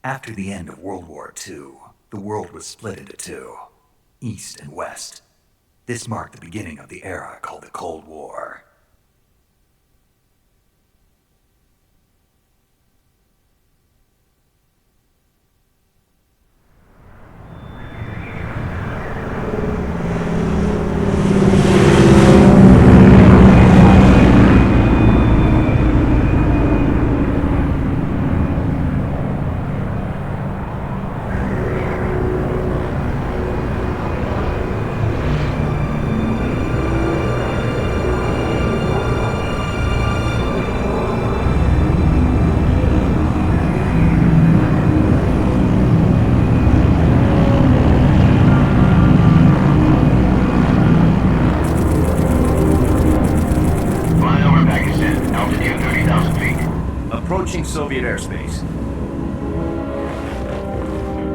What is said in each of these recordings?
After the end of World War II, the world was split into two, East and West. This marked the beginning of the era called the Cold War. Approaching Soviet airspace.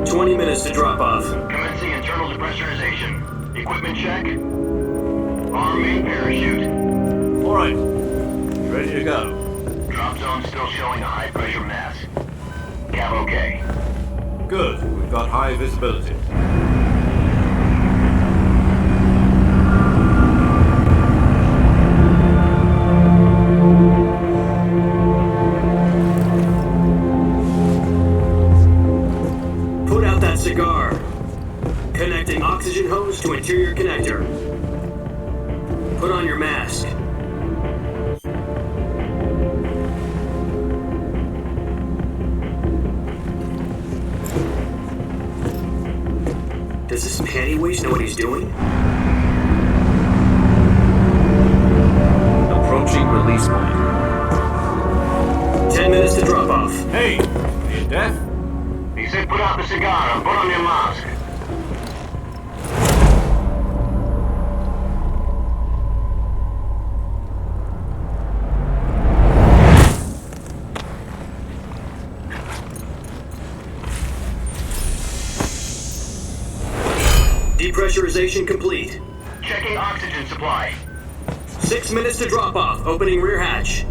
20 minutes to drop off. Commencing internal depressurization. Equipment check. Arm main parachute. Alright. Ready to go. Drop zone still showing a high pressure mass. Cap okay. Good. We've got high visibility. Put out that cigar. Connecting oxygen hose to interior connector. Put on your mask. Does this panty waste know what he's doing? Approaching release point. 10 minutes to drop off. Hey! Are you deaf? He said put out the cigar and put on your mask. Depressurization complete. Checking oxygen supply. 6 minutes to drop off. Opening rear hatch.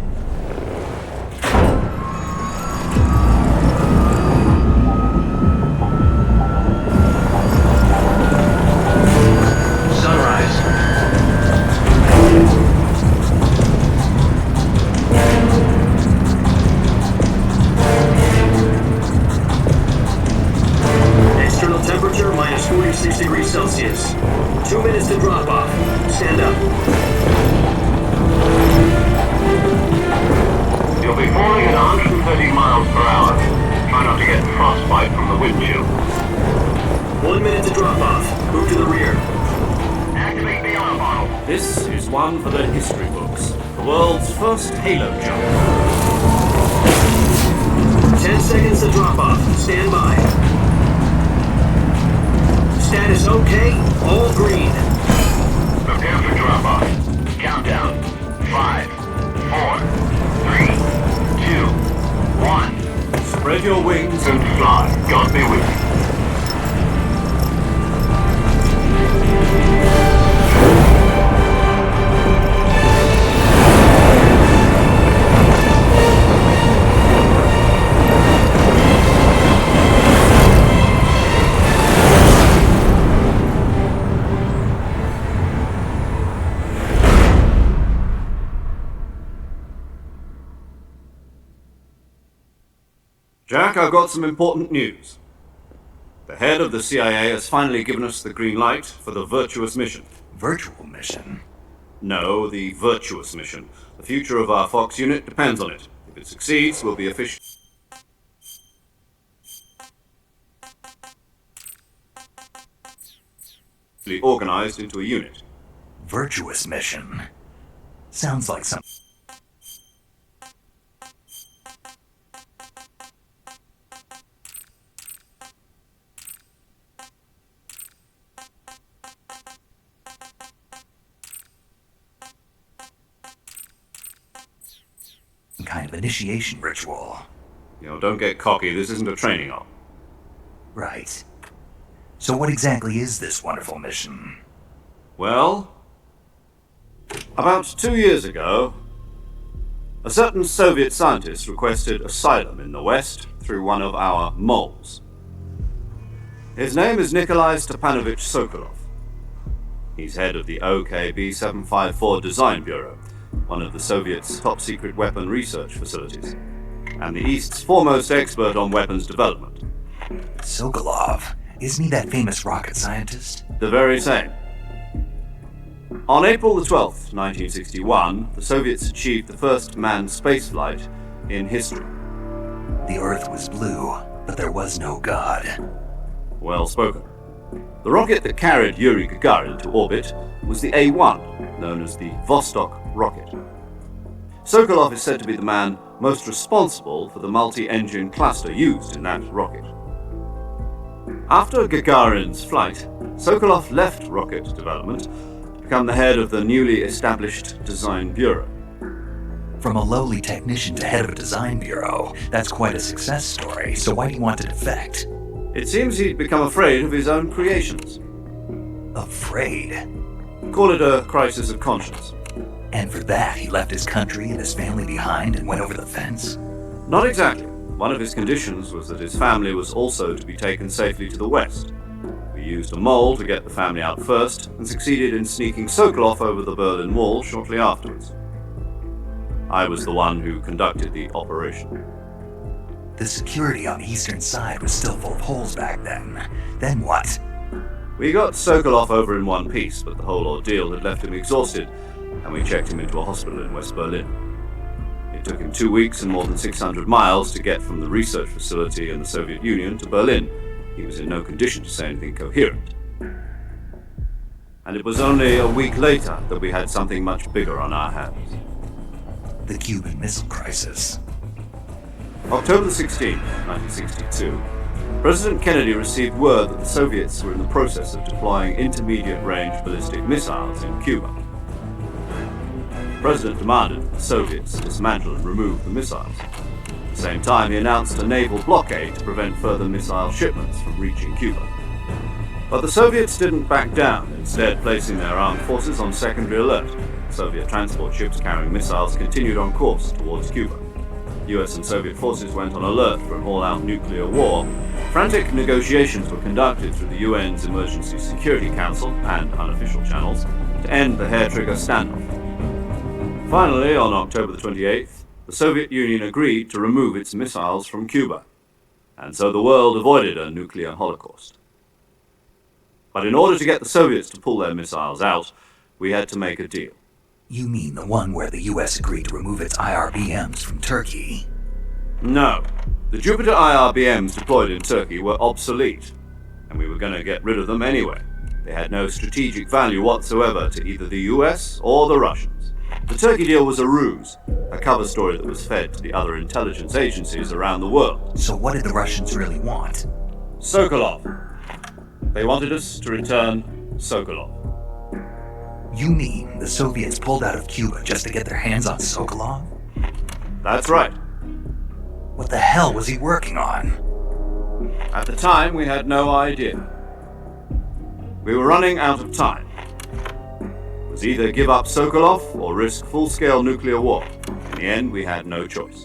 Sunrise. External temperature minus 46 degrees Celsius. 2 minutes to drop off. Stand up. You'll be falling at 130 miles per hour. Try not to get frostbite from the wind chill. 1 minute to drop off. Move to the rear. Activate the honor bottle. This is one for the history books. The world's first halo jump. 10 seconds to drop off. Stand by. Status okay. All green. Prepare for drop off. Countdown. 5, 4, 3, 2, 1. Spread your wings And fly. God be with you. Jack, I've got some important news. The head of the CIA has finally given us the green light for the Virtuous mission. Virtual mission? No, the Virtuous mission. The future of our Fox unit depends on it. If it succeeds, we'll be officially organized into a unit. Virtuous mission? Sounds like some kind of initiation ritual. Don't get cocky. This isn't a training op. Right. So what exactly is this wonderful mission? Well, about 2 years ago, A certain Soviet scientist requested asylum in the West through one of our moles. His name is Nikolai Stepanovich Sokolov. He's head of the OKB 754 Design Bureau, one of the Soviets' top-secret weapon research facilities, and the East's foremost expert on weapons development. Sokolov, isn't he that famous rocket scientist? The very same. On April the 12th, 1961, the Soviets achieved the first manned spaceflight in history. The Earth was blue, but there was no God. Well spoken. The rocket that carried Yuri Gagarin to orbit was the A-1, known as the Vostok rocket. Sokolov is said to be the man most responsible for the multi-engine cluster used in that rocket. After Gagarin's flight, Sokolov left rocket development to become the head of the newly established Design Bureau. From a lowly technician to head of a design bureau, that's quite a success story, so why do you want to defect? It seems he'd become afraid of his own creations. Afraid? Call it a crisis of conscience. And for that, he left his country and his family behind and went over the fence? Not exactly. One of his conditions was that his family was also to be taken safely to the West. We used a mole to get the family out first, and succeeded in sneaking Sokolov over the Berlin Wall shortly afterwards. I was the one who conducted the operation. The security on the eastern side was still full of holes back then. Then what? We got Sokolov over in one piece, but the whole ordeal had left him exhausted, and we checked him into a hospital in West Berlin. It took him 2 weeks and more than 600 miles to get from the research facility in the Soviet Union to Berlin. He was in no condition to say anything coherent. And it was only a week later that we had something much bigger on our hands. The Cuban Missile Crisis. October 16, 1962, President Kennedy received word that the Soviets were in the process of deploying intermediate-range ballistic missiles in Cuba. The President demanded that the Soviets dismantle and remove the missiles. At the same time, he announced a naval blockade to prevent further missile shipments from reaching Cuba. But the Soviets didn't back down, instead placing their armed forces on secondary alert. Soviet transport ships carrying missiles continued on course towards Cuba. US and Soviet forces went on alert for an all-out nuclear war. Frantic negotiations were conducted through the UN's Emergency Security Council and unofficial channels to end the hair-trigger standoff. Finally, on October the 28th, the Soviet Union agreed to remove its missiles from Cuba, and so the world avoided a nuclear holocaust. But in order to get the Soviets to pull their missiles out, we had to make a deal. You mean the one where the US agreed to remove its IRBMs from Turkey? No. The Jupiter IRBMs deployed in Turkey were obsolete, and we were going to get rid of them anyway. They had no strategic value whatsoever to either the US or the Russians. The Turkey deal was a ruse, a cover story that was fed to the other intelligence agencies around the world. So what did the Russians really want? Sokolov. They wanted us to return Sokolov. You mean the Soviets pulled out of Cuba just to get their hands on Sokolov? That's right. What the hell was he working on? At the time, we had no idea. We were running out of time. It was either give up Sokolov or risk full-scale nuclear war. In the end, we had no choice.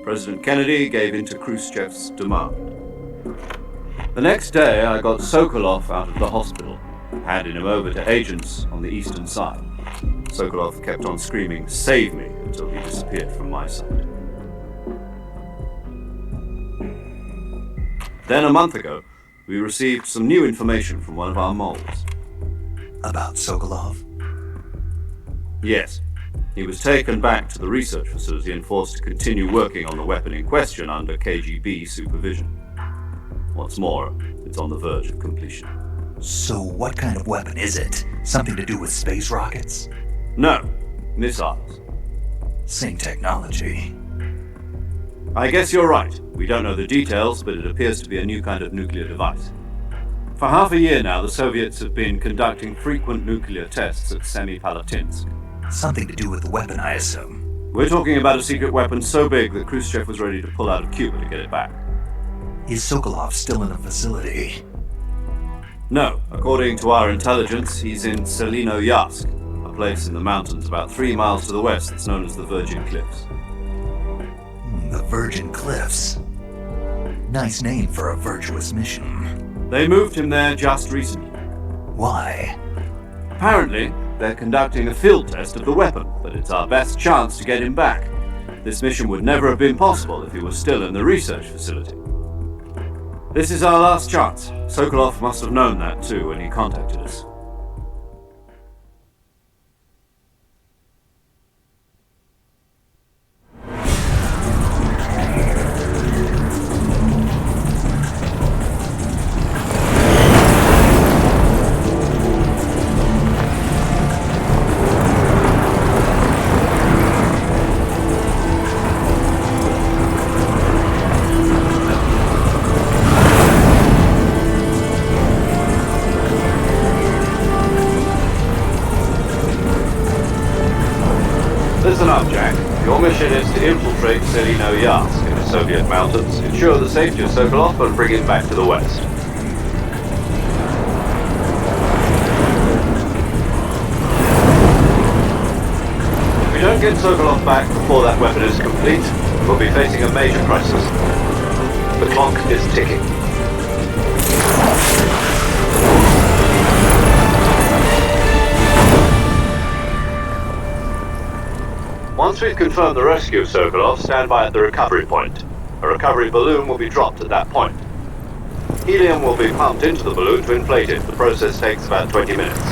President Kennedy gave in to Khrushchev's demand. The next day, I got Sokolov out of the hospital, handing him over to agents on the eastern side. Sokolov kept on screaming, "Save me," until he disappeared from my side. Then a month ago, we received some new information from one of our moles. About Sokolov? Yes. He was taken back to the research facility and forced to continue working on the weapon in question under KGB supervision. What's more, it's on the verge of completion. So what kind of weapon is it? Something to do with space rockets? No, missiles. Same technology. I guess you're right. We don't know the details, but it appears to be a new kind of nuclear device. For half a year now, the Soviets have been conducting frequent nuclear tests at Semipalatinsk. Something to do with the weapon, I assume. We're talking about a secret weapon so big that Khrushchev was ready to pull out of Cuba to get it back. Is Sokolov still in the facility? No, according to our intelligence, he's in Selinoyarsk, a place in the mountains about 3 miles to the west that's known as the Virgin Cliffs. The Virgin Cliffs. Nice name for a virtuous mission. They moved him there just recently. Why? Apparently, they're conducting a field test of the weapon, but it's our best chance to get him back. This mission would never have been possible if he was still in the research facility. This is our last chance. Sokolov must have known that too when he contacted us. Listen up, Jack. Your mission is to infiltrate Selino-Yarsk in the Soviet mountains, ensure the safety of Sokolov, and bring him back to the west. If we don't get Sokolov back before that weapon is complete, we'll be facing a major crisis. The clock is ticking. Once we've confirmed the rescue of Sokolov, stand by at the recovery point. A recovery balloon will be dropped at that point. Helium will be pumped into the balloon to inflate it. The process takes about 20 minutes.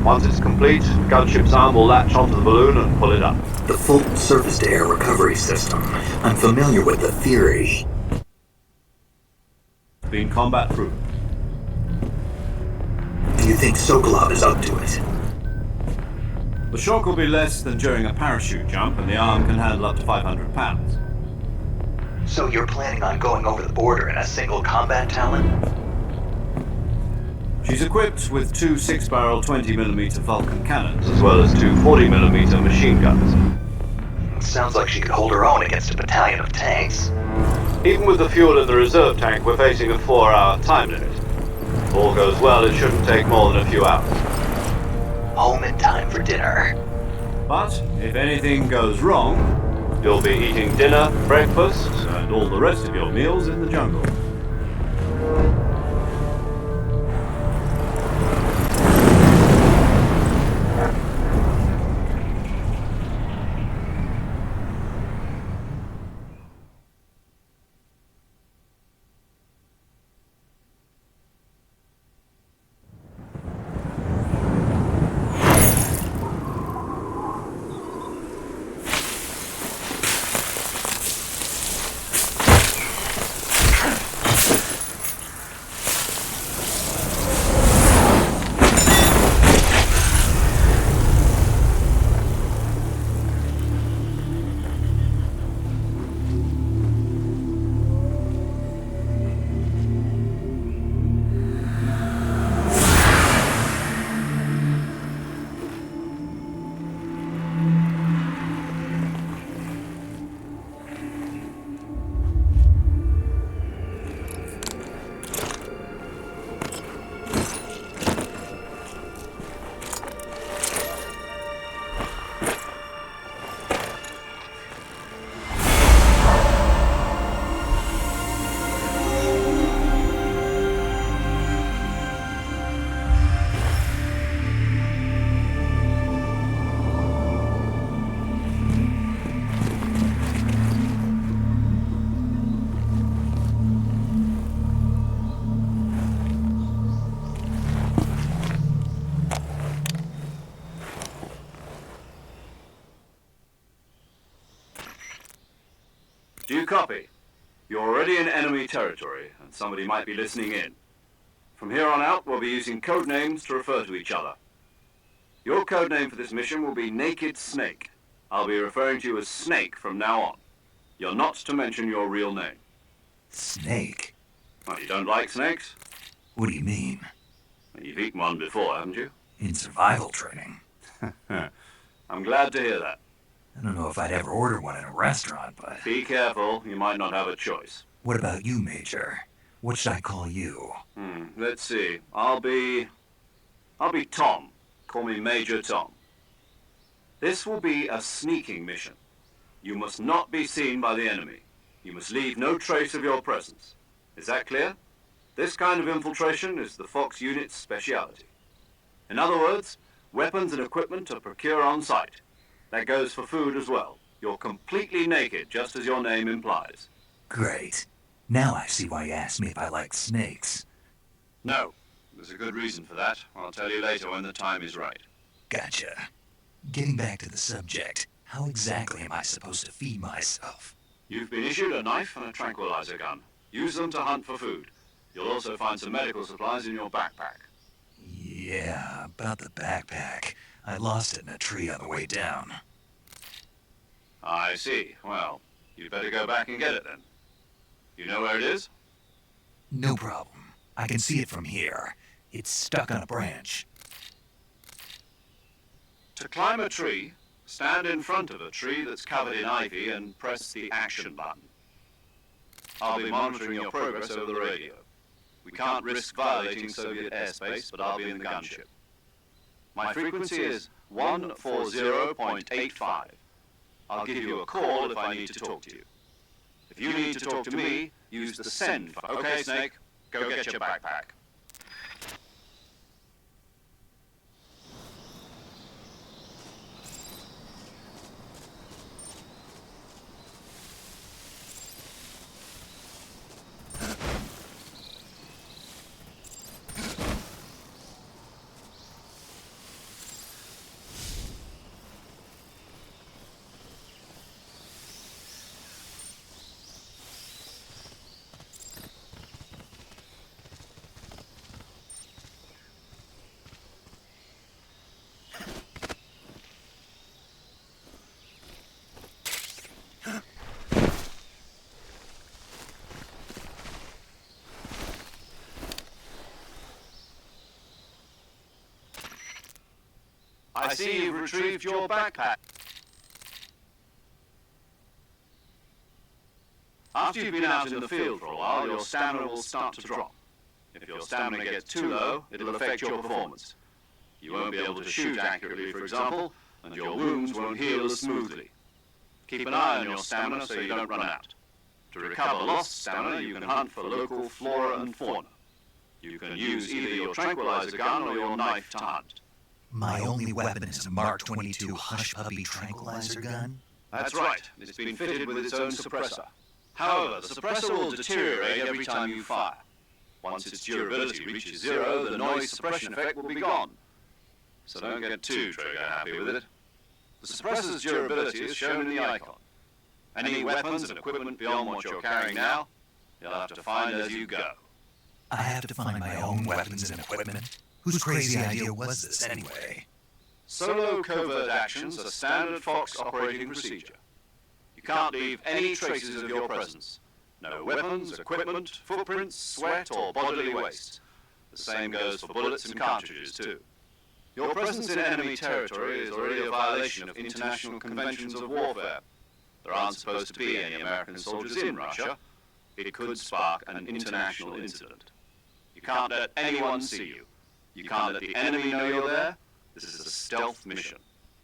Once it's complete, the gunship's arm will latch onto the balloon and pull it up. The full surface-to-air recovery system. I'm familiar with the theory. It's been combat proven. Do you think Sokolov is up to it? The shock will be less than during a parachute jump, and the arm can handle up to 500 pounds. So you're planning on going over the border in a single combat Talon? She's equipped with 2 6-barrel 20mm Vulcan cannons, as well as 2 40mm machine guns. Sounds like she could hold her own against a battalion of tanks. Even with the fuel in the reserve tank, we're facing a 4-hour time limit. If all goes well, it shouldn't take more than a few hours. Home in time for dinner. But if anything goes wrong, you'll be eating dinner, breakfast, and all the rest of your meals in the jungle. Do you copy? You're already in enemy territory, and somebody might be listening in. From here on out, we'll be using code names to refer to each other. Your code name for this mission will be Naked Snake. I'll be referring to you as Snake from now on. You're not to mention your real name. Snake? Well, you don't like snakes? What do you mean? You've eaten one before, haven't you? In survival training. I'm glad to hear that. I don't know if I'd ever order one in a restaurant, but... Be careful, you might not have a choice. What about you, Major? What should I call you? Let's see. I'll be... I'll be Tom. Call me Major Tom. This will be a sneaking mission. You must not be seen by the enemy. You must leave no trace of your presence. Is that clear? This kind of infiltration is the Fox unit's speciality. In other words, weapons and equipment are procured on site. That goes for food as well. You're completely naked, just as your name implies. Great. Now I see why you asked me if I like snakes. No. There's a good reason for that. I'll tell you later when the time is right. Gotcha. Getting back to the subject, how exactly am I supposed to feed myself? You've been issued a knife and a tranquilizer gun. Use them to hunt for food. You'll also find some medical supplies in your backpack. Yeah, about the backpack. I lost it in a tree on the way down. I see. Well, you'd better go back and get it then. You know where it is? No problem. I can see it from here. It's stuck on a branch. To climb a tree, stand in front of a tree that's covered in ivy and press the action button. I'll be monitoring your progress over the radio. We can't risk violating Soviet airspace, but I'll be in the gunship. My frequency is 140.85. I'll give you a call if I need to talk to you. If you need to talk to me, use the send function. Okay, Snake, go get your backpack. I see you've retrieved your backpack. After you've been out in the field for a while, your stamina will start to drop. If your stamina gets too low, it'll affect your performance. You won't be able to shoot accurately, for example, and your wounds won't heal as smoothly. Keep an eye on your stamina so you don't run out. To recover lost stamina, you can hunt for local flora and fauna. You can use either your tranquilizer gun or your knife to hunt. My only weapon is a Mark 22 Hush Puppy tranquilizer gun? That's right. It's been fitted with its own suppressor. However, the suppressor will deteriorate every time you fire. Once its durability reaches zero, the noise suppression effect will be gone. So don't get too trigger happy with it. The suppressor's durability is shown in the icon. Any weapons and equipment beyond what you're carrying now, you'll have to find as you go. I have to find my own weapons and equipment? Whose crazy idea was this, anyway? Solo covert actions are standard Fox operating procedure. You can't leave any traces of your presence. No weapons, equipment, footprints, sweat, or bodily waste. The same goes for bullets and cartridges, too. Your presence in enemy territory is already a violation of international conventions of warfare. There aren't supposed to be any American soldiers in Russia. It could spark an international incident. You can't let anyone see you. You can't let the enemy know you're there. This is a stealth mission.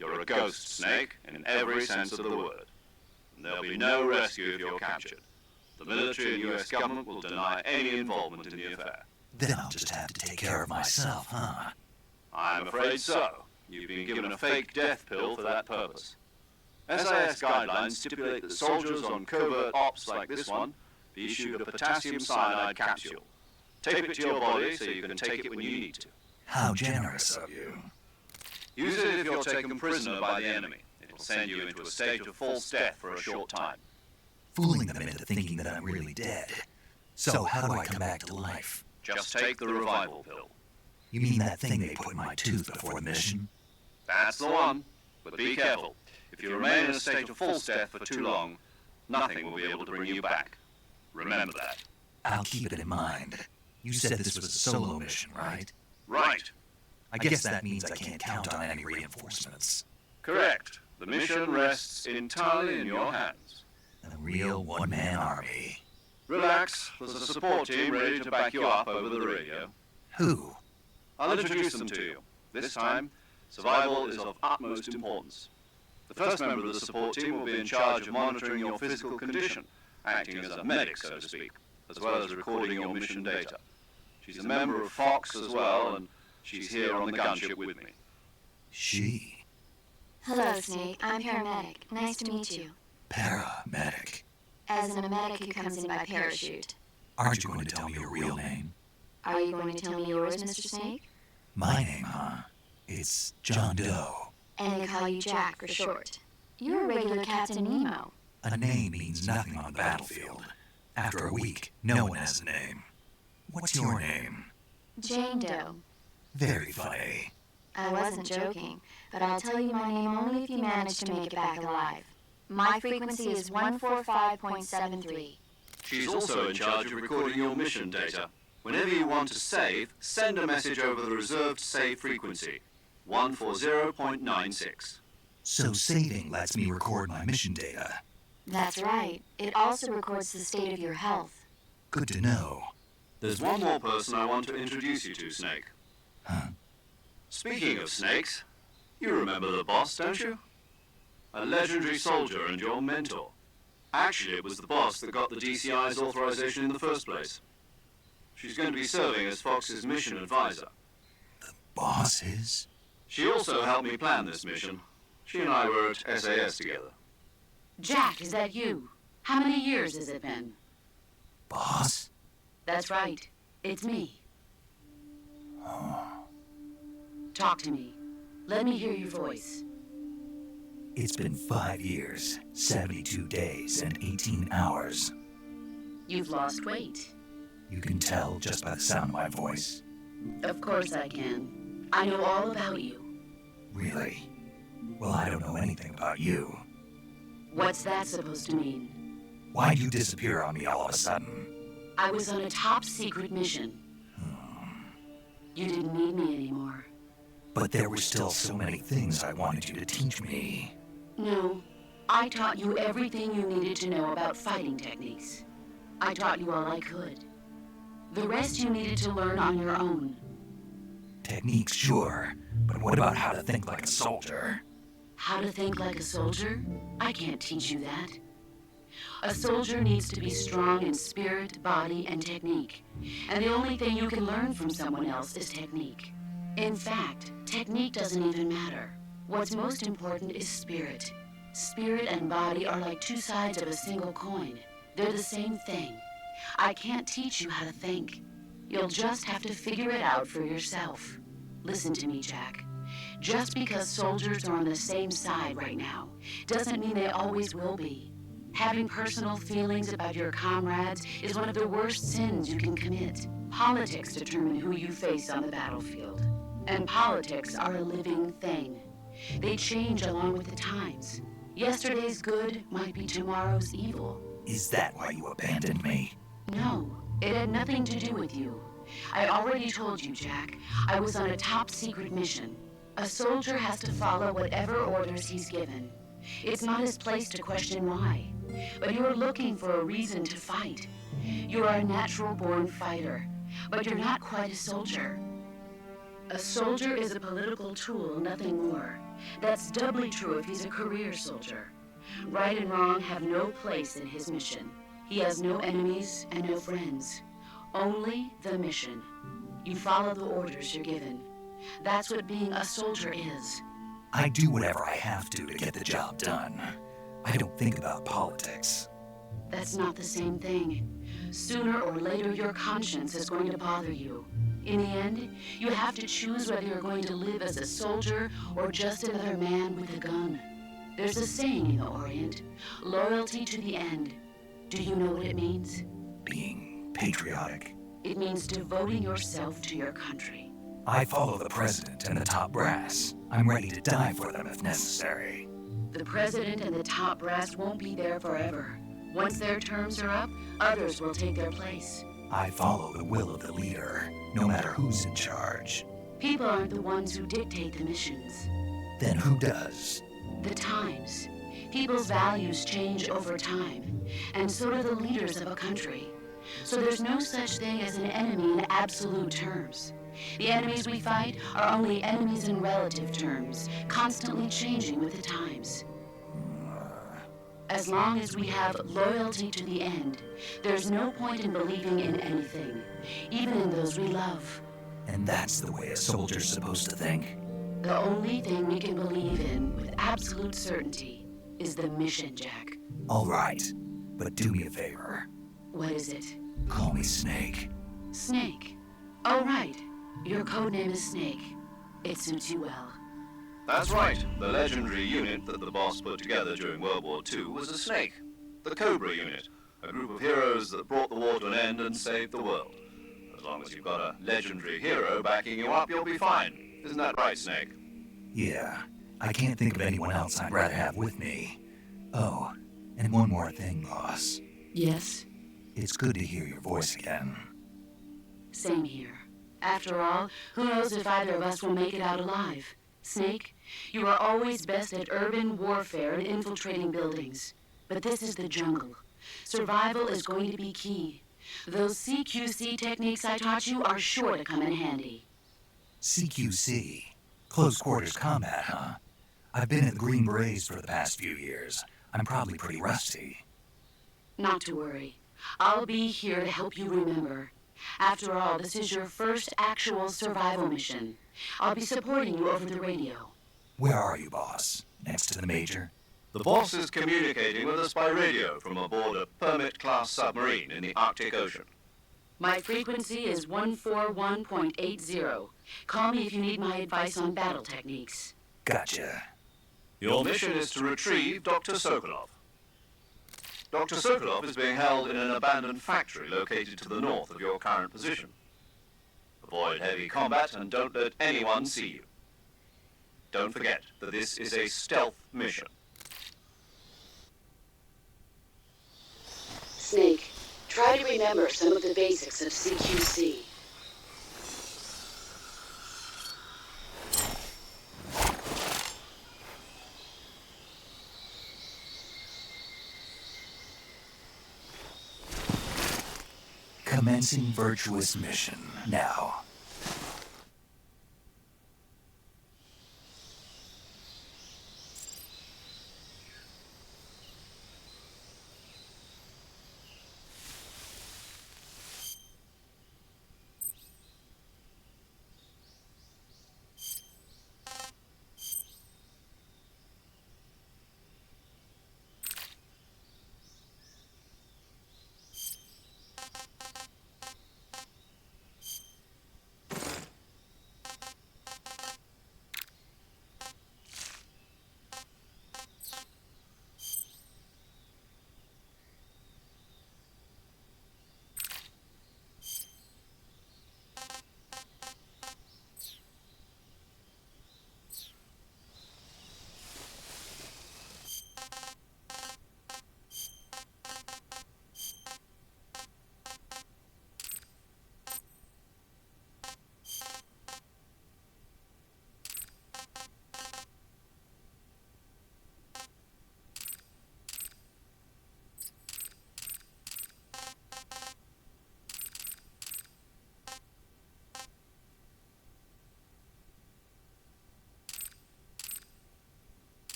You're a ghost, Snake, in every sense of the word. And there'll be no rescue if you're captured. The military and US government will deny any involvement in the affair. Then I'll just have to take care of myself, huh? I'm afraid so. You've been given a fake death pill for that purpose. SIS guidelines stipulate that soldiers on covert ops like this one be issued a potassium cyanide capsule. Tape it to your body so you can take it when you need to. How generous of you. Use it if you're taken prisoner by the enemy. It will send you into a state of false death for a short time. Fooling them into thinking that I'm really dead. So how do I come back to life? Just take the revival pill. You mean that thing they put in my tooth before the mission? That's the one. But be careful. If you remain in a state of false death for too long, nothing will be able to bring you back. Remember that. I'll keep it in mind. You said this was a solo mission, right? Right. I guess that means I can't count on any reinforcements. Correct. The mission rests entirely in your hands. A real one-man army. Relax. There's a support team ready to back you up over the radio. Who? I'll introduce them to you. This time, survival is of utmost importance. The first member of the support team will be in charge of monitoring your physical condition, acting as a medic, so to speak, as well as recording your mission data. She's a member of Fox as well, and she's here on the gunship with me. She? Hello, Snake. I'm paramedic. Nice to meet you. Paramedic. As in a medic who comes in by parachute. Aren't you going to tell me your real name? Are you going to tell me yours, Mr. Snake? My name, huh? It's John Doe. And they call you Jack for short. You're a regular Captain Nemo. A name means nothing on the battlefield. After a week, no one has a name. What's your name? Jane Doe. Very funny. I wasn't joking, but I'll tell you my name only if you manage to make it back alive. My frequency is 145.73. She's also in charge of recording your mission data. Whenever you want to save, send a message over the reserved save frequency, 140.96. So saving lets me record my mission data. That's right. It also records the state of your health. Good to know. There's one more person I want to introduce you to, Snake. Huh? Speaking of snakes, you remember the boss, don't you? A legendary soldier and your mentor. Actually, it was the boss that got the DCI's authorization in the first place. She's going to be serving as Fox's mission advisor. Boss is? She also helped me plan this mission. She and I were at SAS together. Jack, is that you? How many years has it been? Boss? That's right. It's me. Oh. Talk to me. Let me hear your voice. It's been 5 years, 72 days, and 18 hours. You've lost weight. You can tell just by the sound of my voice. Of course I can. I know all about you. Really? Well, I don't know anything about you. What's that supposed to mean? Why'd you disappear on me all of a sudden? I was on a top secret mission. You didn't need me anymore. But there were still so many things I wanted you to teach me. No, I taught you everything you needed to know about fighting techniques. I taught you all I could. The rest you needed to learn on your own. Techniques, sure, but what about how to think like a soldier? How to think like a soldier? I can't teach you that. A soldier needs to be strong in spirit, body, and technique. And the only thing you can learn from someone else is technique. In fact, technique doesn't even matter. What's most important is spirit. Spirit and body are like two sides of a single coin. They're the same thing. I can't teach you how to think. You'll just have to figure it out for yourself. Listen to me, Jack. Just because soldiers are on the same side right now doesn't mean they always will be. Having personal feelings about your comrades is one of the worst sins you can commit. Politics determine who you face on the battlefield. And politics are a living thing. They change along with the times. Yesterday's good might be tomorrow's evil. Is that why you abandoned me? No, it had nothing to do with you. I already told you, Jack. I was on a top secret mission. A soldier has to follow whatever orders he's given. It's not his place to question why. But you are looking for a reason to fight. You are a natural-born fighter, but you're not quite a soldier. A soldier is a political tool, nothing more. That's doubly true if he's a career soldier. Right and wrong have no place in his mission. He has no enemies and no friends. Only the mission. You follow the orders you're given. That's what being a soldier is. I do whatever I have to get the job done. I don't think about politics. That's not the same thing. Sooner or later, your conscience is going to bother you. In the end, you have to choose whether you're going to live as a soldier or just another man with a gun. There's a saying in the Orient, loyalty to the end. Do you know what it means? Being patriotic. It means devoting yourself to your country. I follow the president and the top brass. I'm ready to die for them if necessary. The president and the top brass won't be there forever. Once their terms are up, others will take their place. I follow the will of the leader, no matter who's in charge. People aren't the ones who dictate the missions. Then who does? The times. People's values change over time, and so do the leaders of a country. So there's no such thing as an enemy in absolute terms. The enemies we fight are only enemies in relative terms, constantly changing with the times. As long as we have loyalty to the end, there's no point in believing in anything, even in those we love. And that's the way a soldier's supposed to think. The only thing we can believe in with absolute certainty is the mission, Jack. All right, but do me a favor. What is it? Call me Snake. Snake. Oh, right. Your codename is Snake. It suits you well. That's right. The legendary unit that the boss put together during World War II was a snake. The Cobra unit, a group of heroes that brought the war to an end and saved the world. As long as you've got a legendary hero backing you up, you'll be fine. Isn't that right, Snake? Yeah, I can't think of anyone else I'd rather have with me. Oh, and one more thing, boss. Yes? It's good to hear your voice again. Same here. After all, who knows if either of us will make it out alive? Snake, you are always best at urban warfare and infiltrating buildings. But this is the jungle. Survival is going to be key. Those CQC techniques I taught you are sure to come in handy. CQC? Close quarters combat, huh? I've been at the Green Berets for the past few years. I'm probably pretty rusty. Not to worry. I'll be here to help you remember. After all, this is your first actual survival mission. I'll be supporting you over the radio. Where are you, boss? Next to the Major? The boss is communicating with us by radio from aboard a Permit-class submarine in the Arctic Ocean. My frequency is 141.80. Call me if you need my advice on battle techniques. Gotcha. Your mission is to retrieve Dr. Sokolov. Dr. Sokolov is being held in an abandoned factory located to the north of your current position. Avoid heavy combat and don't let anyone see you. Don't forget that this is a stealth mission. Snake, try to remember some of the basics of CQC. Commencing virtuous mission now.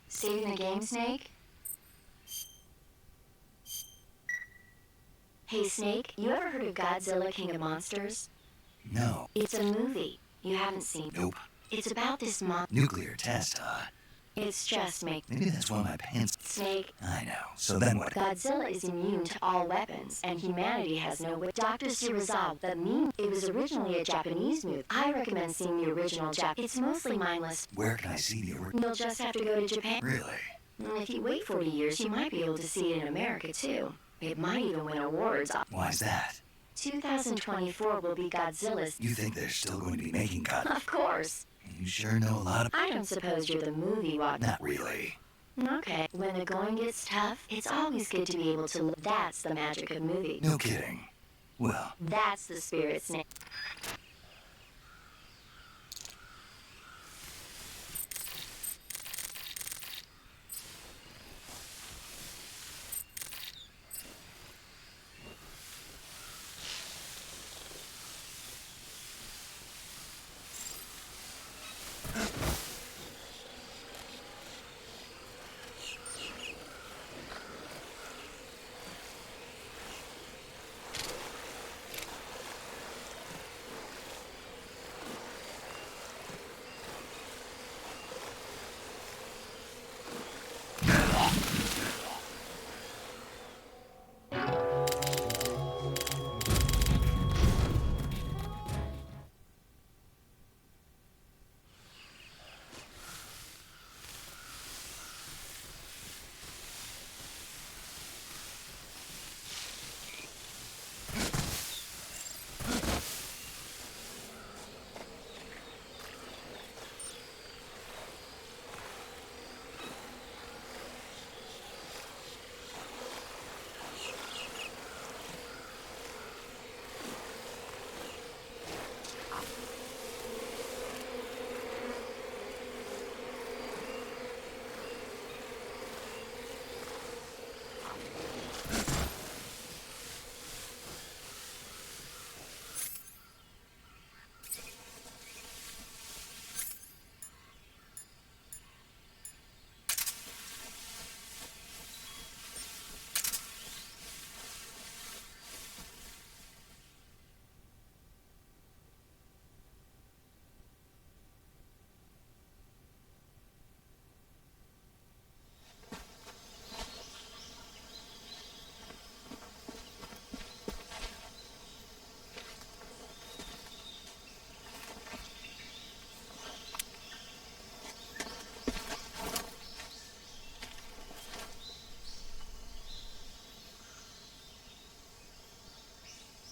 Saving the game, Snake? Hey, Snake, you ever heard of Godzilla King of Monsters? No. It's a movie. You haven't seen it. Nope. It's about this Nuclear test, huh? It's just Maybe that's why my pants... Snake. I know. So then what? Godzilla is immune to all weapons, and humanity has no way. Dr. Serizawa, the meme, it was originally a Japanese movie. I recommend seeing the original It's mostly mindless. Where can I see the original? You'll just have to go to Japan. Really? And if you wait 40 years, you might be able to see it in America, too. It might even win awards. Why's that? 2024 will be Godzilla's. You think they're still going to be making God? Of course. You sure know a lot of... I don't suppose you're the movie watcher. Not really. Okay, when the going gets tough, it's always good to be able to. That's the magic of movie. No kidding. Well, That's the spirit snake.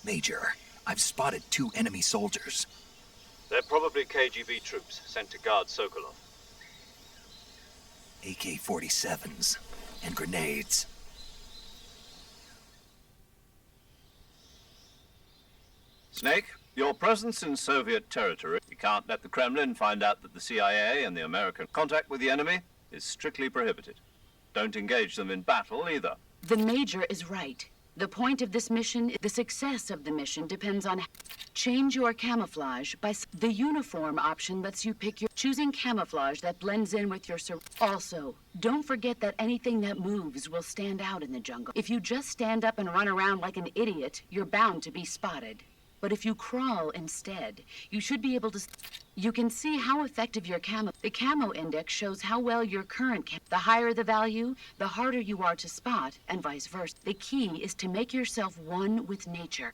Major, I've spotted 2 enemy soldiers. They're probably KGB troops sent to guard Sokolov. AK-47s and grenades. Snake, your presence in Soviet territory, you can't let the Kremlin find out that the CIA and the American contact with the enemy is strictly prohibited. Don't engage them in battle either. The Major is right. The point of this mission, the success of the mission, depends on change your camouflage by the uniform option lets you pick your choosing camouflage that blends in with your Also, don't forget that anything that moves will stand out in the jungle. If you just stand up and run around like an idiot, you're bound to be spotted. But if you crawl instead, you should be able to... You can see how effective your camo... The camo index shows how well your current The higher the value, the harder you are to spot, and vice versa. The key is to make yourself one with nature.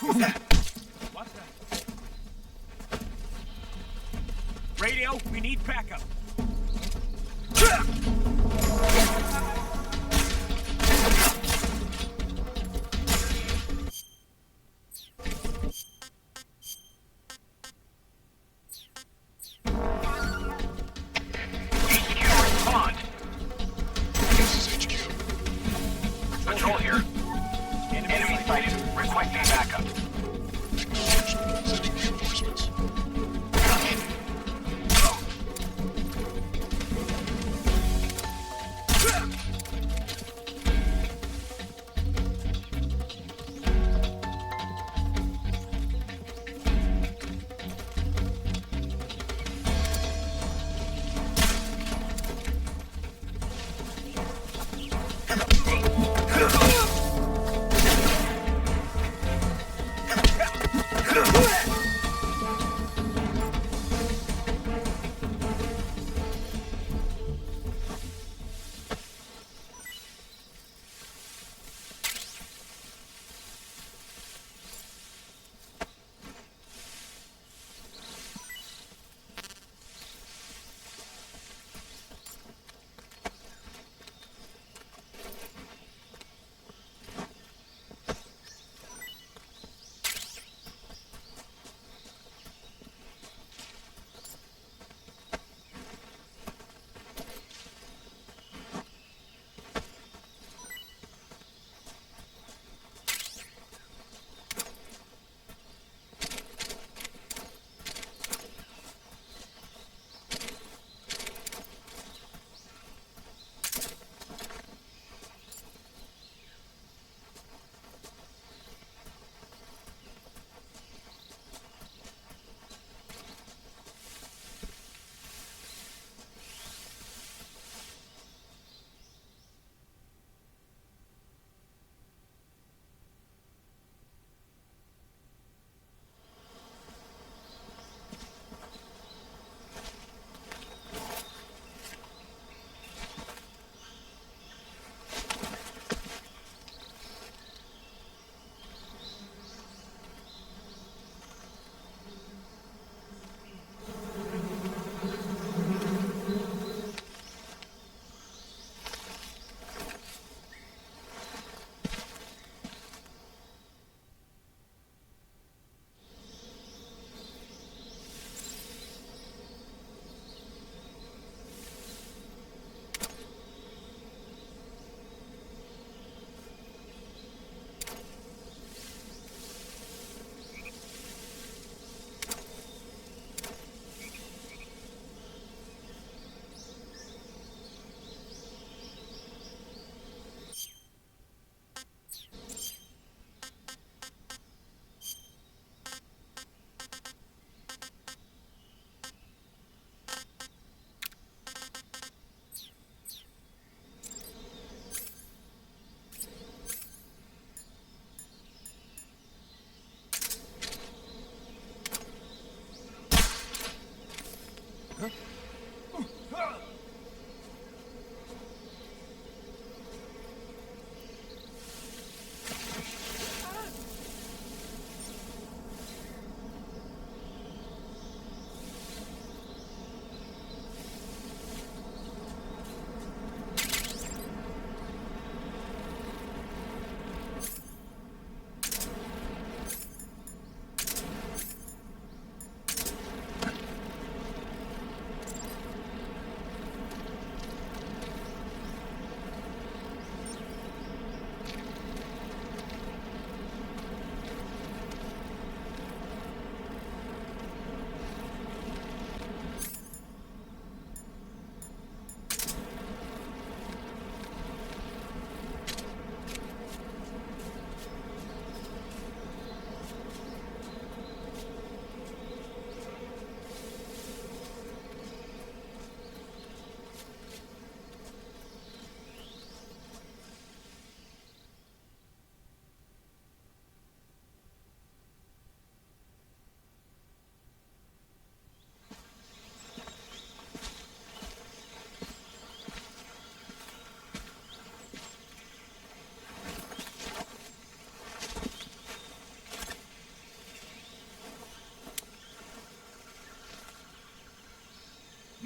What's that? Radio, we need backup. Control here. Enemy sighted. Requesting backup.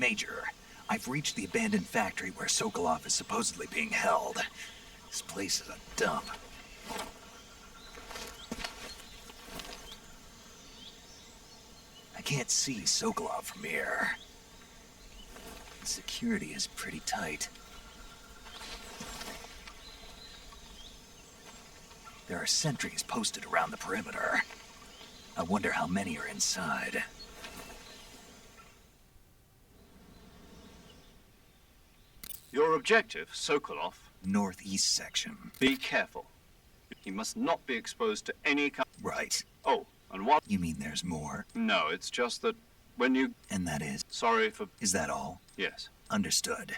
Major, I've reached the abandoned factory where Sokolov is supposedly being held. This place is a dump. I can't see Sokolov from here. The security is pretty tight. There are sentries posted around the perimeter. I wonder how many are inside. Your objective, Sokolov? Northeast section. Be careful. He must not be exposed to any kind... Right. Oh, and what... You mean there's more? No, it's just that when you... And that is? Sorry for... Is that all? Yes. Understood.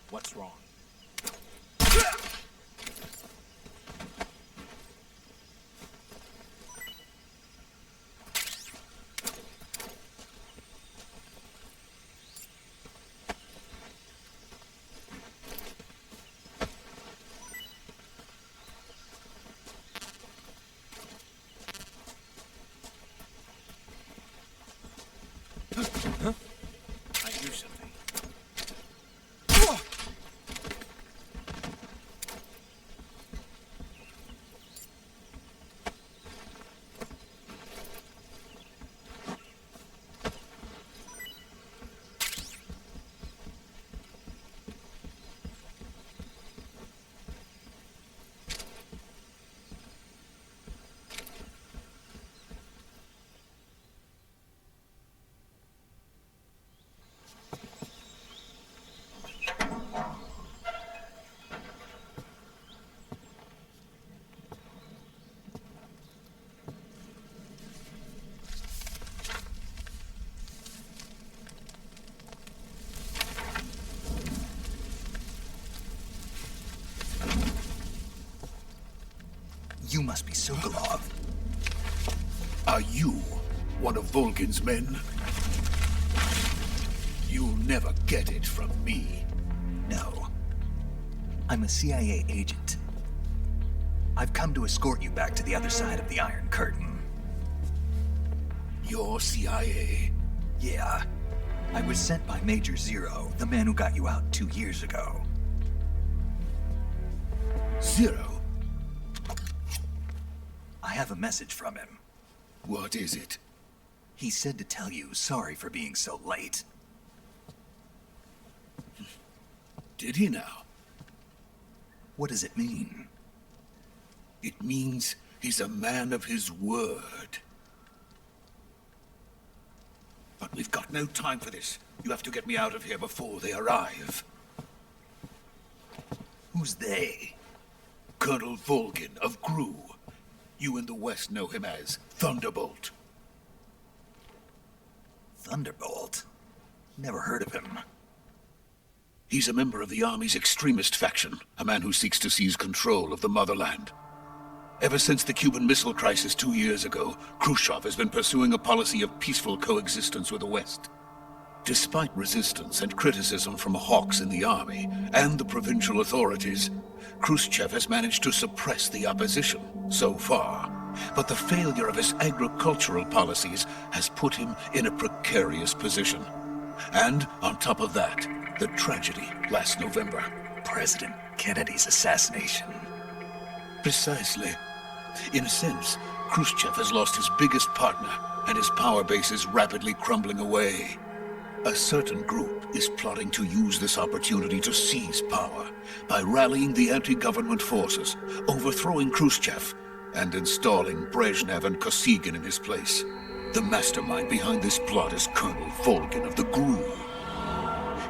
What's wrong? I hear something. You must be Sokolov. Are you one of Volgin's men? You'll never get it from me. No. I'm a CIA agent. I've come to escort you back to the other side of the Iron Curtain. You're CIA? Yeah. I was sent by Major Zero, the man who got you out 2 years ago. Zero? I have a message from him. What is it? He said to tell you sorry for being so late. Did he now? What does it mean? It means he's a man of his word. But we've got no time for this. You have to get me out of here before they arrive. Who's they? Colonel Volgin of GRU. You in the West know him as Thunderbolt. Thunderbolt? Never heard of him. He's a member of the Army's extremist faction, a man who seeks to seize control of the motherland. Ever since the Cuban Missile Crisis 2 years ago, Khrushchev has been pursuing a policy of peaceful coexistence with the West. Despite resistance and criticism from hawks in the army and the provincial authorities, Khrushchev has managed to suppress the opposition so far. But the failure of his agricultural policies has put him in a precarious position. And on top of that, the tragedy last November. President Kennedy's assassination. Precisely. In a sense, Khrushchev has lost his biggest partner, and his power base is rapidly crumbling away. A certain group is plotting to use this opportunity to seize power by rallying the anti-government forces, overthrowing Khrushchev, and installing Brezhnev and Kosygin in his place. The mastermind behind this plot is Colonel Volgin of the GRU.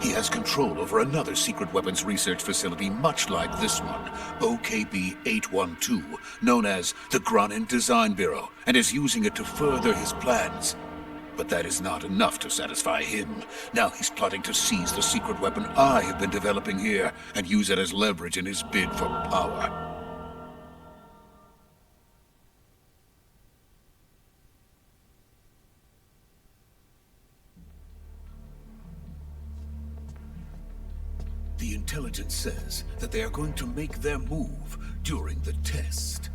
He has control over another secret weapons research facility much like this one, OKB-812, known as the Granin Design Bureau, and is using it to further his plans. But that is not enough to satisfy him. Now he's plotting to seize the secret weapon I have been developing here and use it as leverage in his bid for power. The intelligence says that they are going to make their move during the test.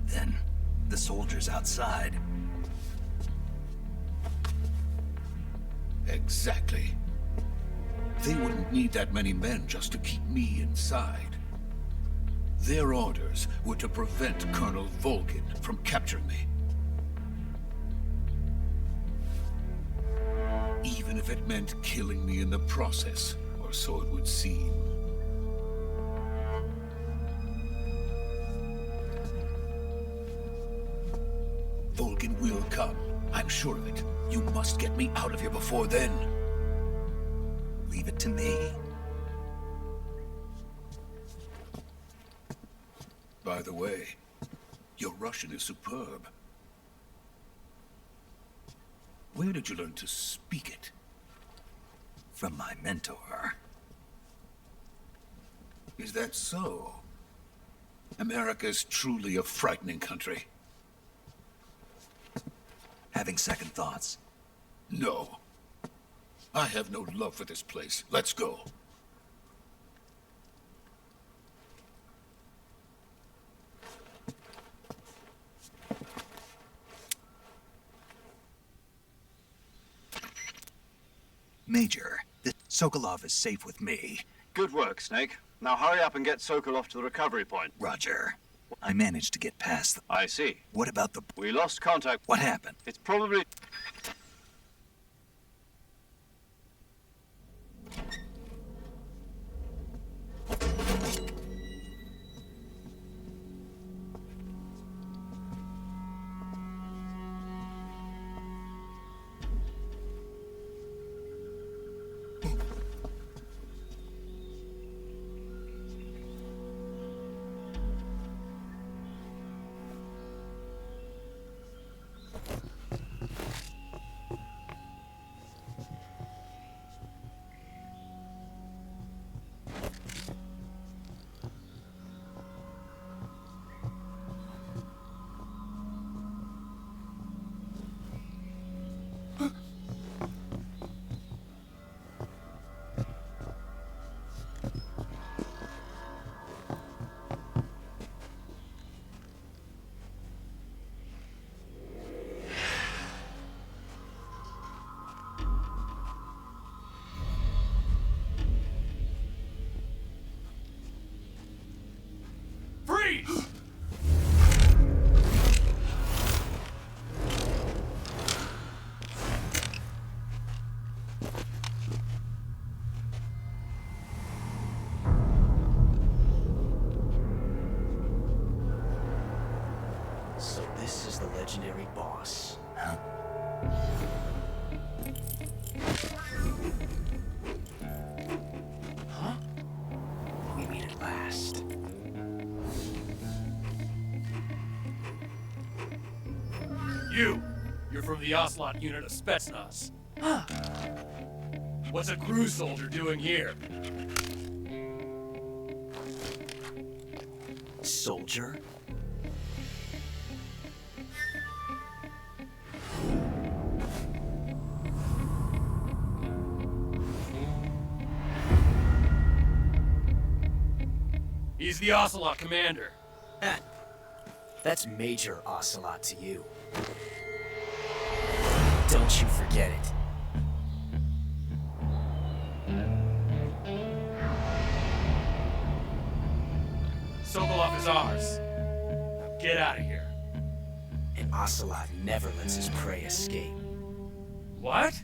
Then, the soldiers outside. Exactly. They wouldn't need that many men just to keep me inside. Their orders were to prevent Colonel Volgin from capturing me. Even if it meant killing me in the process, or so it would seem. Volgin will come. I'm sure of it. You must get me out of here before then. Leave it to me. By the way, your Russian is superb. Where did you learn to speak it? From my mentor. Is that so? America is truly a frightening country. Having second thoughts? No. I have no love for this place. Let's go. Major, this Sokolov is safe with me. Good work, Snake. Now hurry up and get Sokolov to the recovery point. Roger. I managed to get past the... I see. What about the... We lost contact. What happened? It's probably... Freeze! So this is the legendary boss. Huh? Huh? We meet at last. You're from the Ocelot unit of Spetsnaz. What's a GRU soldier doing here? Soldier? He's the Ocelot commander. That's Major Ocelot to you. Don't you forget it. Sokolov is ours. lets his prey escape. What?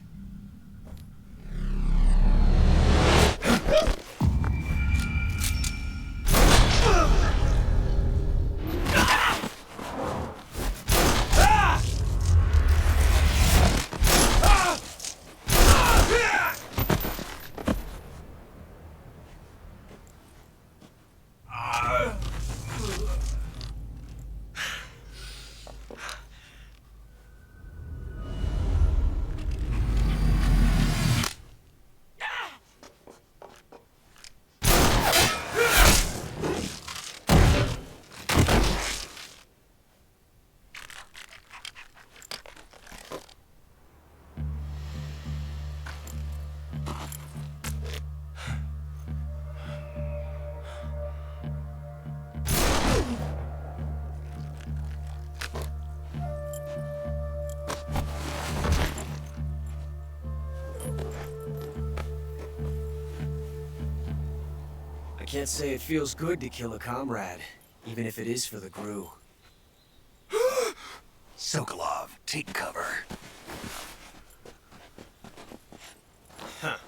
I can't say it feels good to kill a comrade, even if it is for the Gru. Sokolov, take cover. Huh.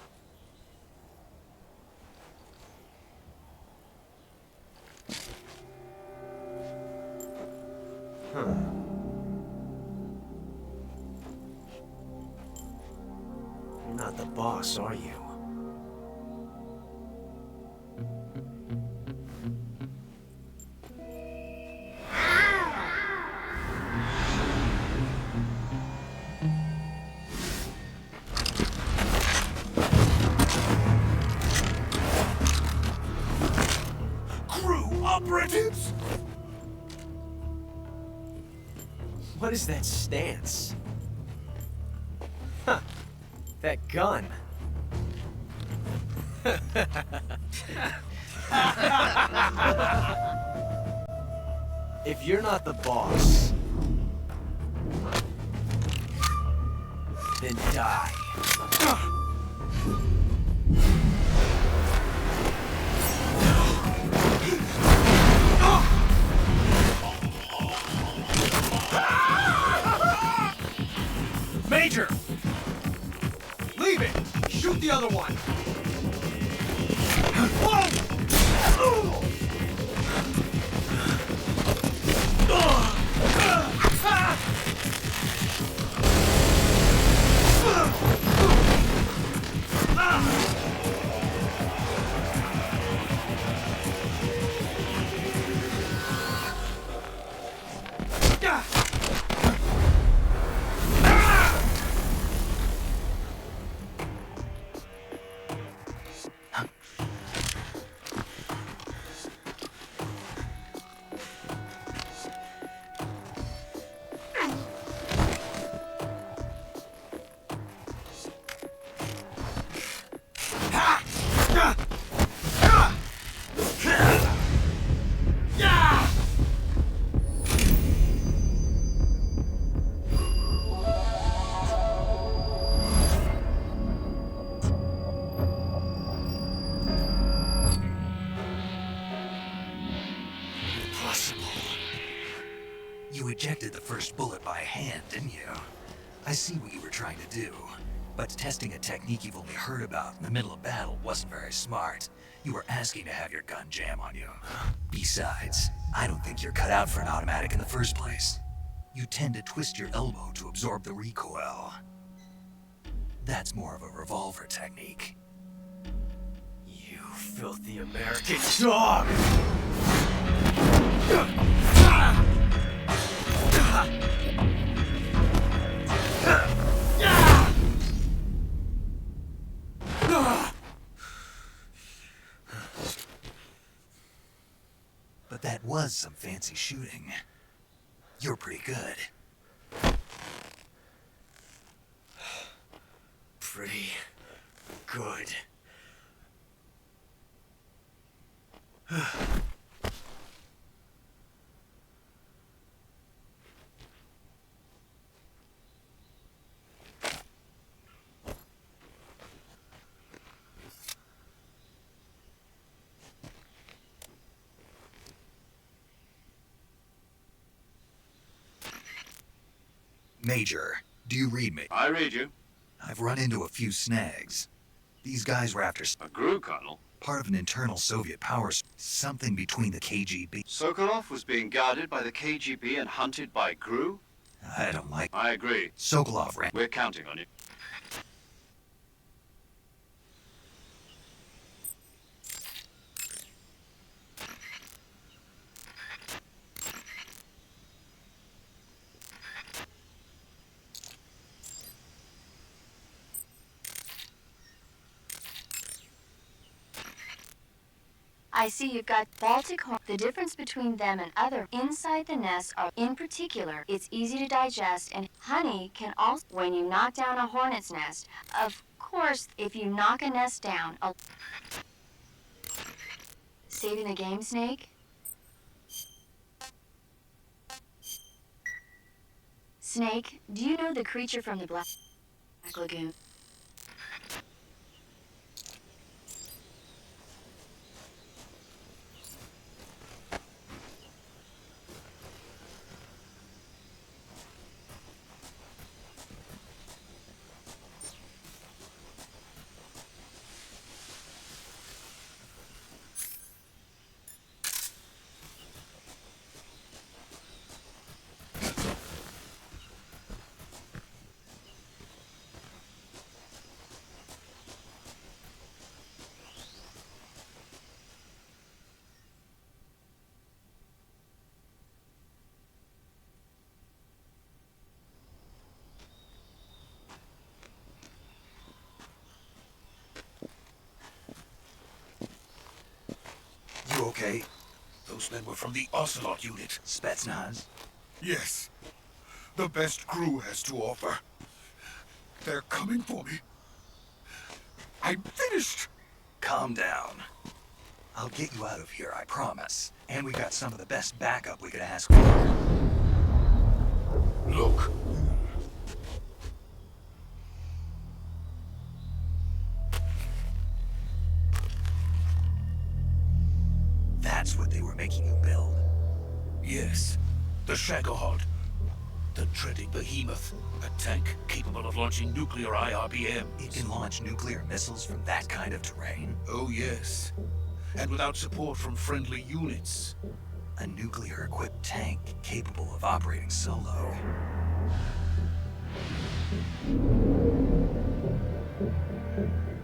Huh. You're not the boss, are you? Crew operatives! What is that stance? Huh. That gun. If you're not the boss, then die. Major! Leave it! Shoot the other one! You ejected the first bullet by hand, didn't you? I see what you were trying to do. But testing a technique you've only heard about in the middle of battle wasn't very smart. You were asking to have your gun jam on you. Besides, I don't think you're cut out for an automatic in the first place. You tend to twist your elbow to absorb the recoil. That's more of a revolver technique. You filthy American dog! But that was some fancy shooting. You're pretty good. Pretty good. Major, do you read me? I read you. I've run into a few snags. These guys were after A GRU, Colonel. part of an internal Soviet power, something between the KGB. Sokolov was being guarded by the KGB and hunted by GRU? I don't like. I agree. Sokolov ran. We're counting on you. I see you've got Baltic Horn. The difference between them and other inside the nest are, in particular, it's easy to digest, and honey can also, when you knock down a hornet's nest, of course, if you knock a nest down, saving the game, Snake? Snake, do you know the creature from the Black Lagoon? You okay? Those men were from the Ocelot unit. Spetsnaz? Yes. The best GRU has to offer. They're coming for me. I'm finished. Calm down. I'll get you out of here, I promise. And we got some of the best backup we could ask for. Look. That's what they were making you build. Yes. The Shagohod. The dreaded behemoth. A tank capable of launching nuclear IRBMs. It can launch nuclear missiles from that kind of terrain. Oh, yes. And without support from friendly units. A nuclear-equipped tank capable of operating solo.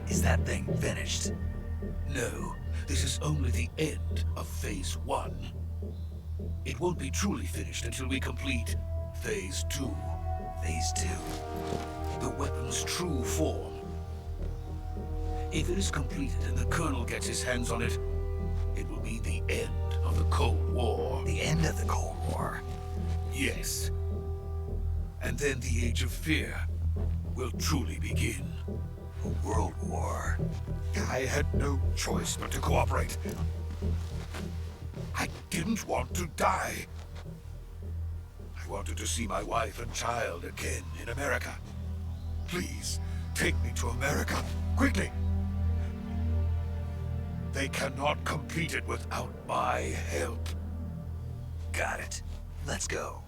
Is that thing finished? No, this is only the end of Phase 1. It won't be truly finished until we complete Phase 2. Phase 2. The weapon's true form. If it is completed and the Colonel gets his hands on it, it will be the end of the Cold War. The end of the Cold War? Yes. And then the Age of Fear will truly begin. A world war. I had no choice but to cooperate. I didn't want to die. I wanted to see my wife and child again in America. Please, take me to America, quickly. They cannot complete it without my help. Got it. Let's go.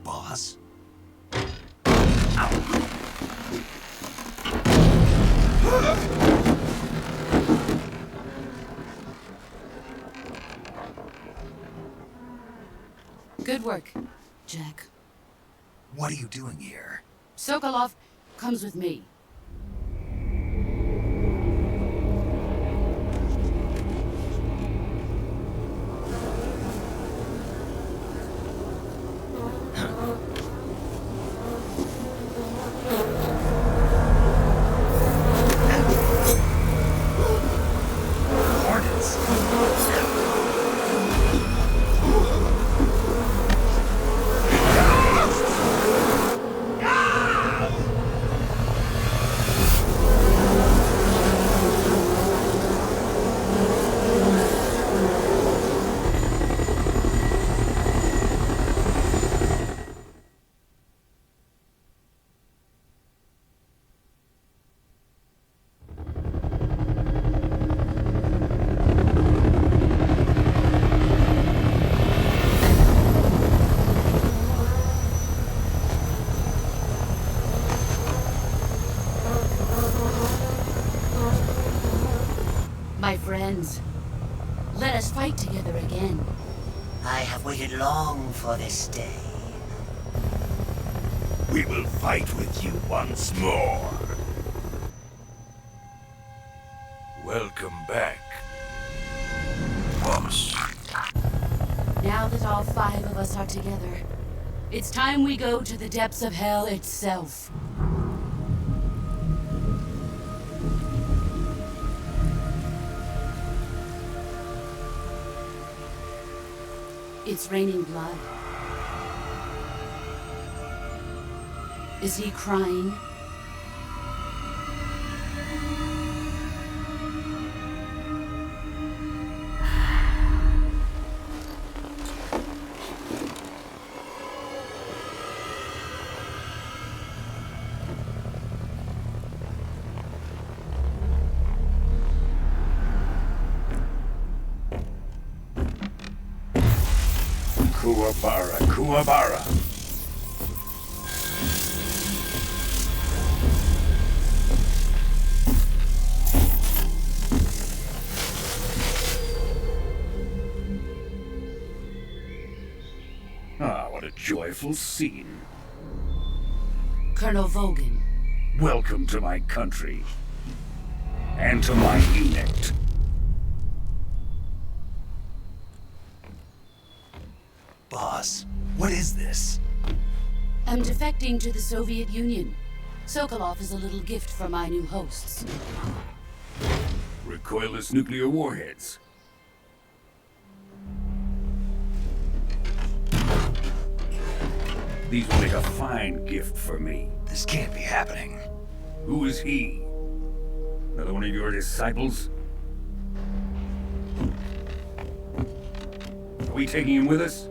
Boss? Good work, Jack. What are you doing here? Sokolov comes with me. Hornets. My friends, let us fight together again. I have waited long for this day. We will fight with you once more. Welcome back, boss. Now that all 5 of us are together, it's time we go to the depths of hell itself. It's raining blood. Is he crying? Kuwabara, Kuwabara. Ah, what a joyful scene. Colonel Vogan. Welcome to my country. And to my unit. Boss, what is this? I'm defecting to the Soviet Union. Sokolov is a little gift for my new hosts. Recoilless nuclear warheads. These will make a fine gift for me. This can't be happening. Who is he? Another one of your disciples? Are we taking him with us?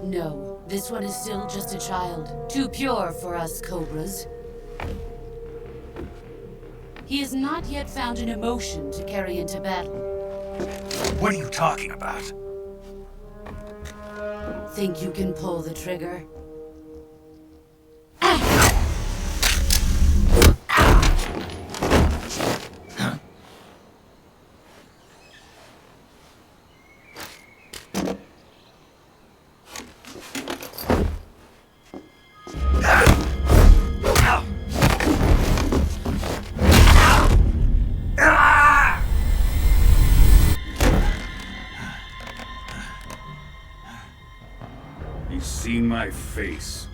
No, this one is still just a child. Too pure for us Cobras. He has not yet found an emotion to carry into battle. What are you talking about? Think you can pull the trigger? He's seen my face.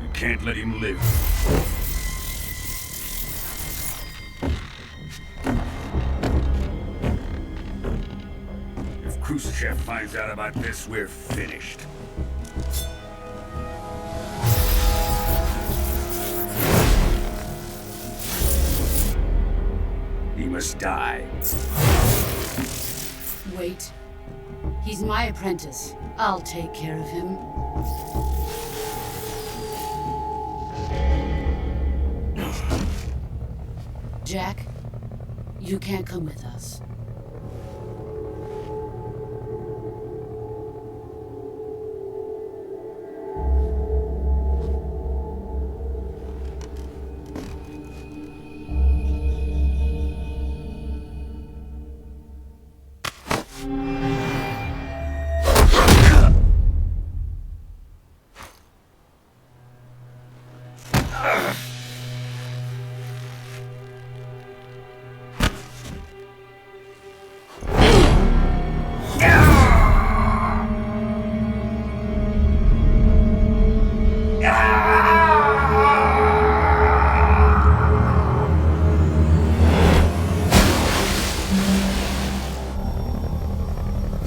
You can't let him live. If Khrushchev finds out about this, we're finished. He must die. Wait. He's my apprentice. I'll take care of him. Jack, you can't come with us.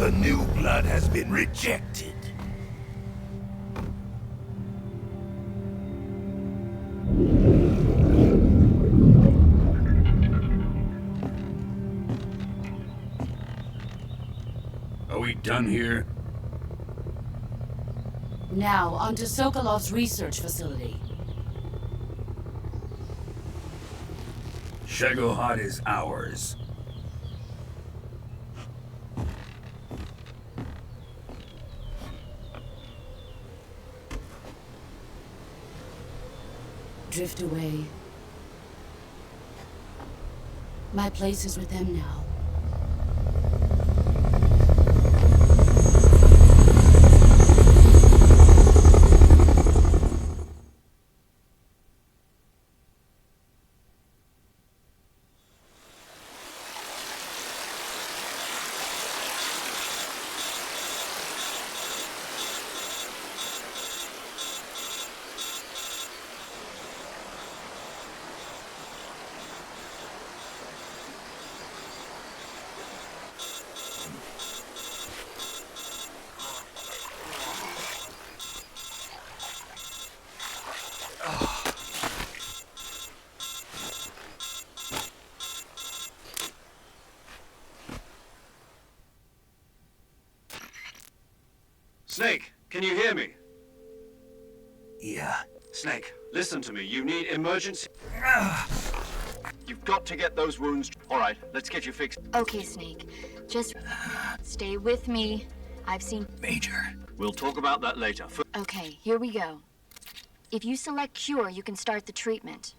The new blood has been rejected. Are we done here? Now, on to Sokolov's research facility. Shagohod is ours. Drift away. My place is with them now. Snake, can you hear me? Yeah. Snake, listen to me. You need emergency... You've got to get those wounds... Alright, let's get you fixed. Okay, Snake. Just stay with me. I've seen... Major. We'll talk about that later. Okay, here we go. If you select Cure, you can start the treatment.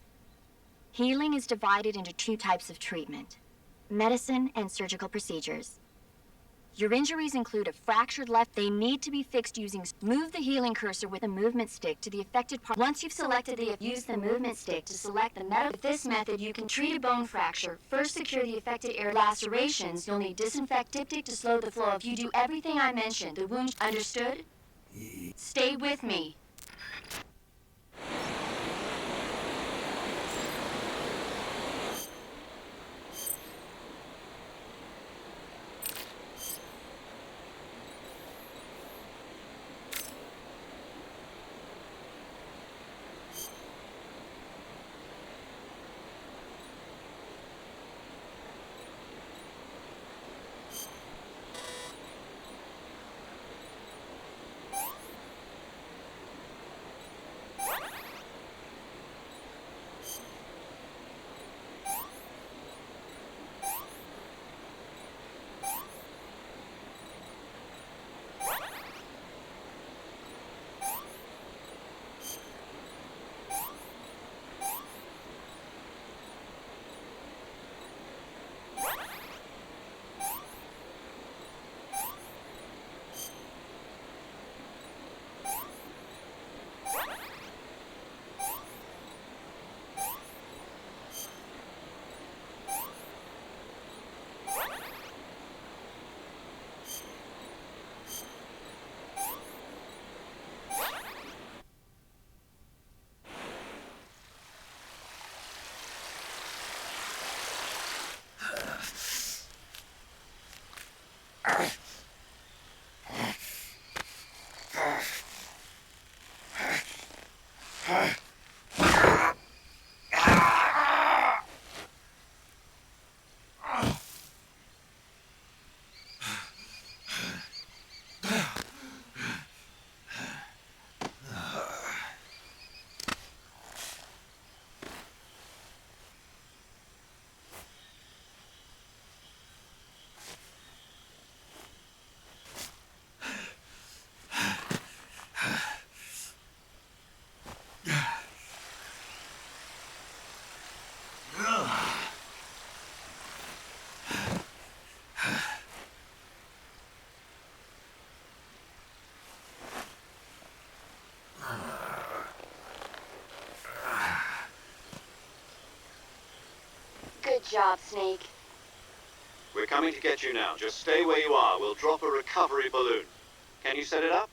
Healing is divided into 2 types of treatment: medicine and surgical procedures. Your injuries include a fractured left. They need to be fixed using... Move the healing cursor with a movement stick to the affected part. Once you've selected use the movement stick to select the medical... With this method, you can treat a bone fracture. First, secure the affected area. Lacerations, you'll need disinfectant to slow the flow. If you do everything I mentioned, the wound... Understood? Stay with me. Good job, Snake. We're coming to get you now. Just stay where you are. We'll drop a recovery balloon. Can you set it up?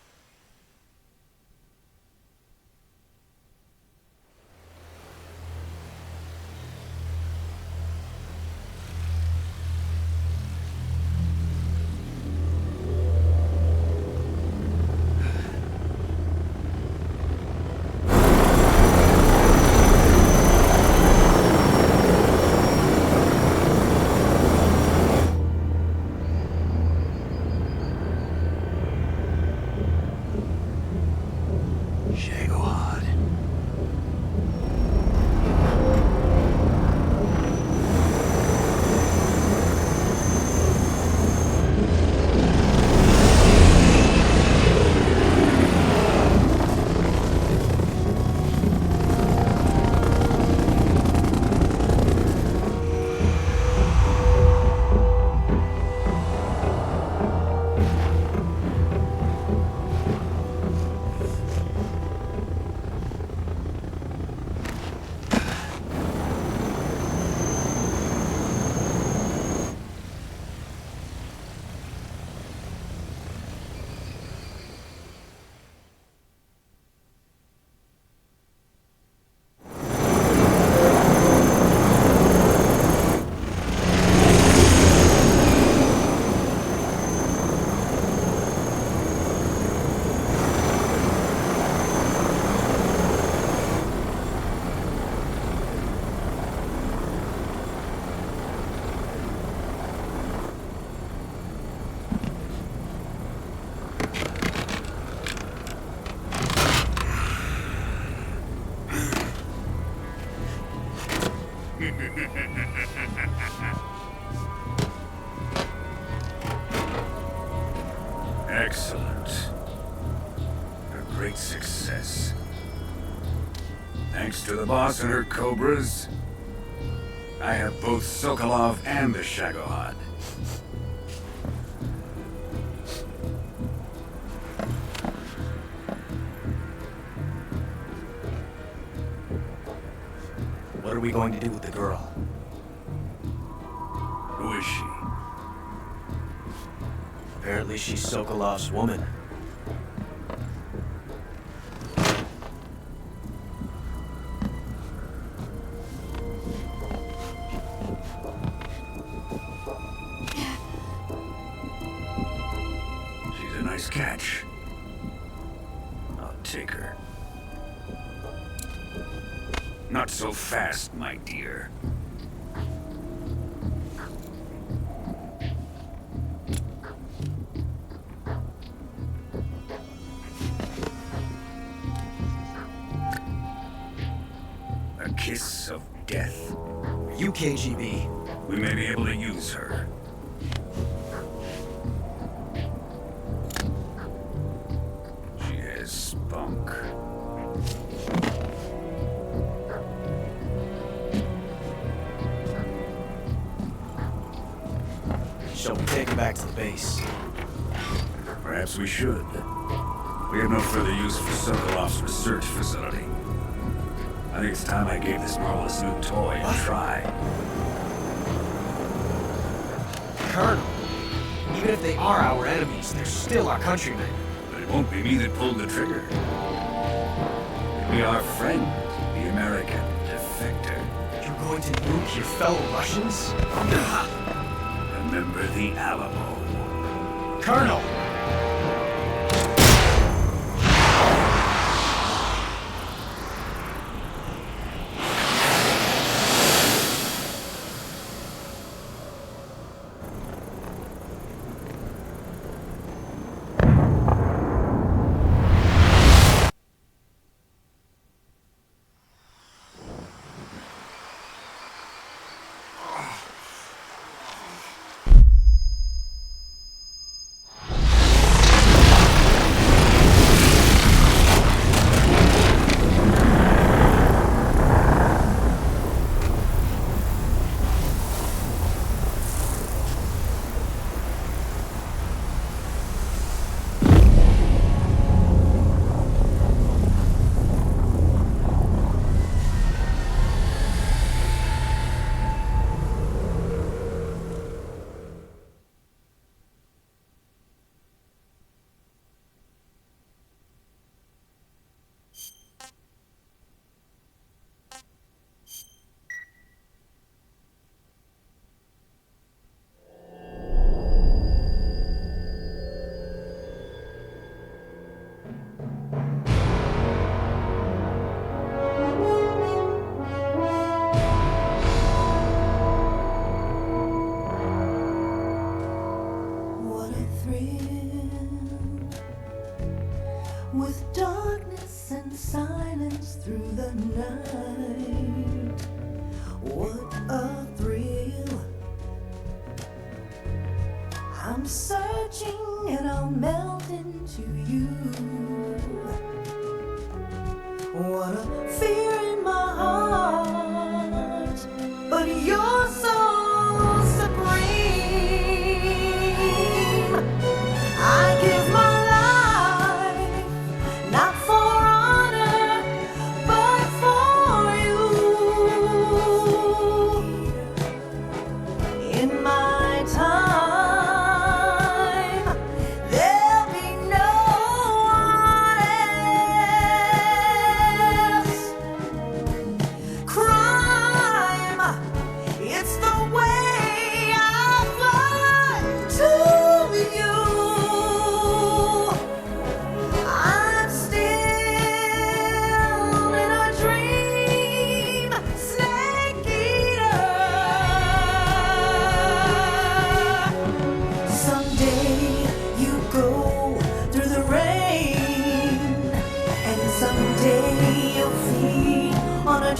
Excellent. A great success. Thanks to the boss and her cobras, I have both Sokolov and the Shagohod. What are we going to do with the girl? Who is she? Apparently she's Sokolov's woman. She's a nice catch. I'll take her. Not so fast, my dear. A kiss of death. You KGB. We may be able to use her. She has spunk. Shall we take her back to the base? Perhaps we should. We have no further use for Sokolov's research facility. I think it's time I gave this marvelous new toy a try. Colonel, even if they are our enemies, they're still our countrymen. But it won't be me that pulled the trigger. It'll be our friend, the American defector. You're going to nuke your fellow Russians? Remember the Alamo. Colonel! With darkness and silence through the night, what a thrill. I'm searching and I'll melt into you. What a fear in my heart, but you're so supreme. I give my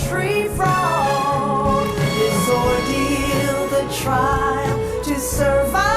tree frog, this ordeal, the trial to survive.